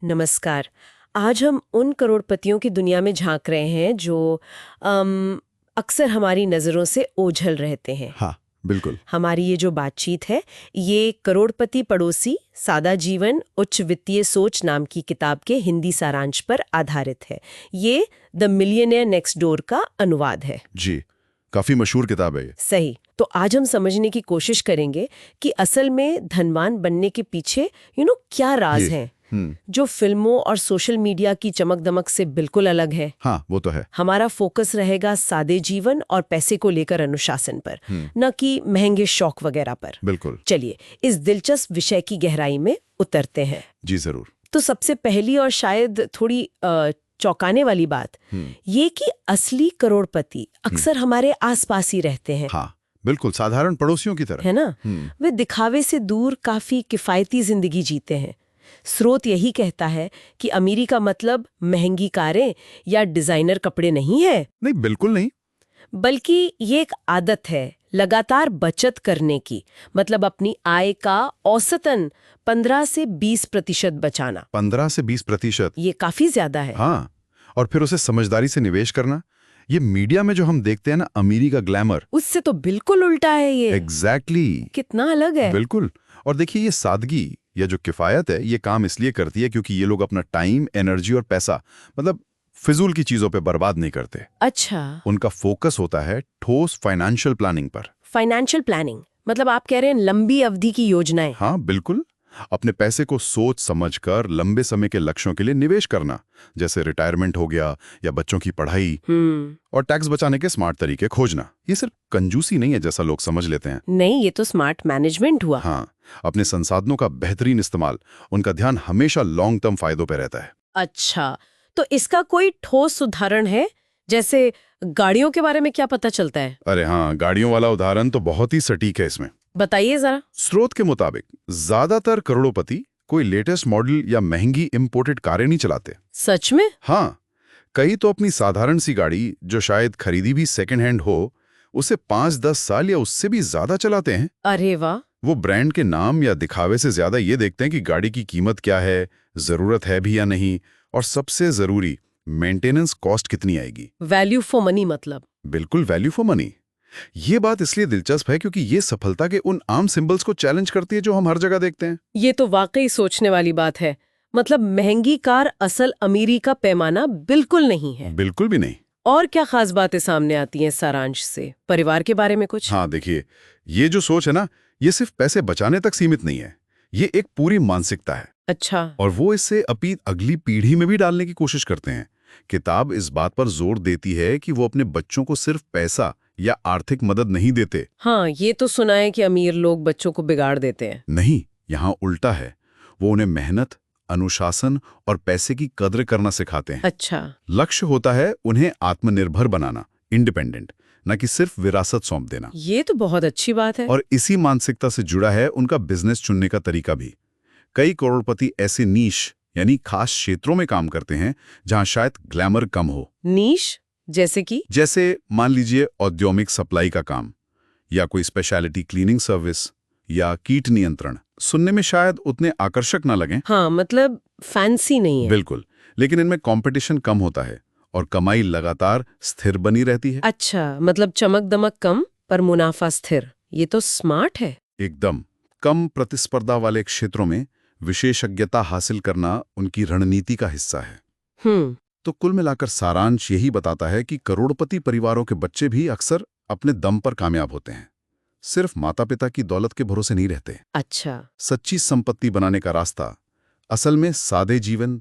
नमस्कार। आज हम उन करोड़पतियों की दुनिया में झांक रहे हैं जो अक्सर हमारी नज़रों से ओझल रहते हैं। हाँ, बिल्कुल। हमारी ये जो बातचीत है, ये करोड़पति पड़ोसी सादा जीवन उच्च वित्तीय सोच नाम की किताब के हिंदी सारांश पर आधारित है। ये द मिलियनेयर नेक्स्ट डोर का अनुवाद है। जी, काफी मशहूर किताब है ये। सही। तो आज हम समझने की कोशिश करेंगे कि असल में धनवान बनने के पीछे क्या राज हैं जो फिल्मों और सोशल मीडिया की चमक दमक से बिल्कुल अलग है। हाँ, वो तो है। हमारा फोकस रहेगा सादे जीवन और पैसे को लेकर अनुशासन पर, न कि महंगे शौक वगैरह पर। बिल्कुल। चलिए इस दिलचस्प विषय की गहराई में उतरते हैं। जी जरूर। तो सबसे पहली और शायद थोड़ी चौंकाने वाली बात ये कि असली करोड़पति अक्सर हमारे आसपास ही रहते हैं। हाँ, बिल्कुल, साधारण पड़ोसियों की तरह। है ना? वे दिखावे से दूर काफी किफायती जिंदगी जीते हैं। स्रोत यही कहता है कि अमीरी का मतलब महंगी कारें या डिजाइनर कपड़े नहीं है। नहीं, बिल्कुल नहीं। बल्कि ये एक आदत है लगातार बचत करने की, मतलब अपनी आय का औसतन 15 से 20% बचाना। 15 से 20%? ये काफी ज्यादा है। हाँ, और फिर उसे समझदारी से निवेश करना। ये मीडिया में जो हम देखते हैं ना, अमीरी का ग्लैमर, उससे तो बिल्कुल उल्टा है ये। एग्जैक्टली। कितना अलग है। बिल्कुल। और देखिए, ये सादगी या जो किफायत है, ये काम इसलिए करती है क्योंकि ये लोग अपना टाइम, एनर्जी और पैसा मतलब फिजूल की चीजों पे बर्बाद नहीं करते। अच्छा। उनका फोकस होता है ठोस फाइनेंशियल प्लानिंग पर। फाइनेंशियल प्लानिंग मतलब आप कह रहे हैं लंबी अवधि की योजनाएं। हाँ, बिल्कुल। अपने पैसे को सोच समझकर लंबे समय के लक्ष्यों के लिए निवेश करना, जैसे रिटायरमेंट हो गया या बच्चों की पढ़ाई, और टैक्स बचाने के स्मार्ट तरीके खोजना। ये सिर्फ कंजूसी नहीं है जैसा लोग समझ लेते हैं। नहीं, ये तो स्मार्ट मैनेजमेंट हुआ। हाँ, अपने संसाधनों का बेहतरीन इस्तेमाल। उनका ध्यान हमेशा लॉन्ग टर्म फायदों पर रहता है। अच्छा, तो इसका कोई ठोस उदाहरण है? जैसे गाड़ियों के बारे में क्या पता चलता है? अरे हाँ, गाड़ियों वाला उदाहरण तो बहुत ही सटीक है इसमें। बताइए जरा। स्रोत के मुताबिक ज्यादातर करोड़पति कोई लेटेस्ट मॉडल या महंगी इंपोर्टेड कारें नहीं चलाते। सच में? हाँ, कई तो अपनी साधारण सी गाड़ी, जो शायद खरीदी भी सेकंड हैंड हो, उसे 5-10 साल या उससे भी ज्यादा चलाते हैं। अरे वाह। वो ब्रांड के नाम या दिखावे से ज्यादा ये देखते हैं कि गाड़ी की कीमत क्या है, जरूरत है भी या नहीं, और सबसे जरूरी, मेंटेनेंस कॉस्ट कितनी आएगी। वैल्यू फॉर मनी मतलब। बिल्कुल, वैल्यू फॉर मनी। ये बात इसलिए दिलचस्प है क्योंकि ये सफलता के उन आम सिंबल्स को चैलेंज करती है जो हम हर जगह देखते हैं। ये तो वाकई सोचने वाली बात है। मतलब महंगी कार असल अमीरी का पैमाना बिल्कुल नहीं है। बिल्कुल भी नहीं। और क्या खास बातें सामने आती हैं सारांश से? परिवार के बारे में कुछ? हाँ, देखिए, ये जो सोच है ना, ये सिर्फ पैसे बचाने तक सीमित नहीं है। ये एक पूरी मानसिकता है। अच्छा। और वो इसे अगली पीढ़ी में भी डालने की कोशिश करते हैं। किताब इस बात पर जोर देती है कि वो अपने बच्चों को सिर्फ पैसा या आर्थिक मदद नहीं देते। हाँ, ये तो सुना है कि अमीर लोग बच्चों को बिगाड़ देते हैं। नहीं, यहाँ उल्टा है। वो उन्हें मेहनत, अनुशासन और पैसे की कद्र करना सिखाते हैं। अच्छा। लक्ष्य होता है उन्हें आत्मनिर्भर बनाना, इंडिपेंडेंट, न कि सिर्फ विरासत सौंप देना। ये तो बहुत अच्छी बात है। और इसी मानसिकता से जुड़ा है उनका बिजनेस चुनने का तरीका भी। कई करोड़पति ऐसे नीश यानी खास क्षेत्रों में काम करते हैं जहां शायद ग्लैमर कम हो। नीश जैसे मान लीजिए औद्योगिक सप्लाई का काम, या कोई स्पेशलिटी क्लीनिंग सर्विस, या कीट नियंत्रण। सुनने में शायद उतने आकर्षक ना लगें। हाँ, मतलब फैंसी नहीं है। बिल्कुल, लेकिन इनमें कंपटीशन कम होता है और कमाई लगातार स्थिर बनी रहती है। अच्छा, मतलब चमक दमक कम पर मुनाफा स्थिर। ये तो स्मार्ट है। एकदम। कम प्रतिस्पर्धा वाले क्षेत्रों में विशेषज्ञता हासिल करना उनकी रणनीति का हिस्सा है। तो कुल मिलाकर सारांश यही बताता है कि करोड़पति परिवारों के बच्चे भी अक्सर अपने दम पर कामयाब होते हैं, सिर्फ माता पिता की दौलत के भरोसे नहीं रहते। अच्छा। सच्ची संपत्ति बनाने का रास्ता असल में सादे जीवन,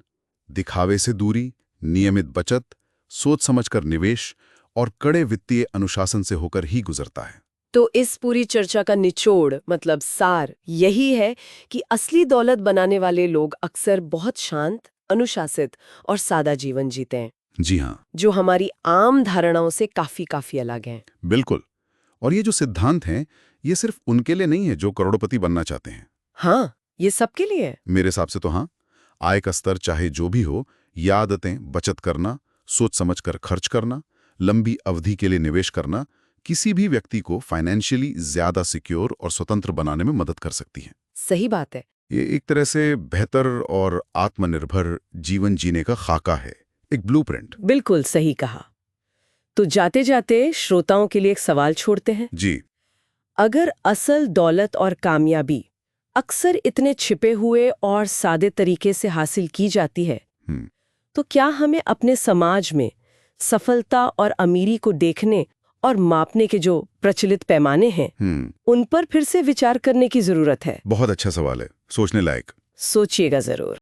दिखावे से दूरी, नियमित बचत, सोच समझकर निवेश और कड़े वित्तीय अनुशासन से होकर ही गुजरता है। तो इस पूरी चर्चा का निचोड़ मतलब सार यही है कि असली दौलत बनाने वाले लोग अक्सर बहुत शांत, अनुशासित और सादा जीवन जीते हैं। जी हाँ, जो हमारी आम धारणाओं से काफी अलग हैं। बिल्कुल। और ये जो सिद्धांत हैं, ये सिर्फ उनके लिए नहीं है जो करोड़पति बनना चाहते हैं। हाँ, ये सबके लिए है। मेरे हिसाब से तो हाँ। आय का स्तर चाहे जो भी हो, ये आदतें, बचत करना, सोच समझकर खर्च करना, लंबी अवधि के लिए निवेश करना, किसी भी व्यक्ति को फाइनेंशियली ज्यादा सिक्योर और स्वतंत्र बनाने में मदद कर सकती हैं। सही बात है। ये एक तरह से बेहतर और आत्मनिर्भर जीवन जीने का खाका है, एक ब्लूप्रिंट। बिल्कुल सही कहा। तो जाते जाते श्रोताओं के लिए एक सवाल छोड़ते हैं। जी। अगर असल दौलत और कामयाबी अक्सर इतने छिपे हुए और सादे तरीके से हासिल की जाती है, तो क्या हमें अपने समाज में सफलता और अमीरी को देखने और मापने के जो प्रचलित पैमाने हैं, उन पर फिर से विचार करने की जरूरत है? बहुत अच्छा सवाल है, सोचने लायक। सोचिएगा जरूर।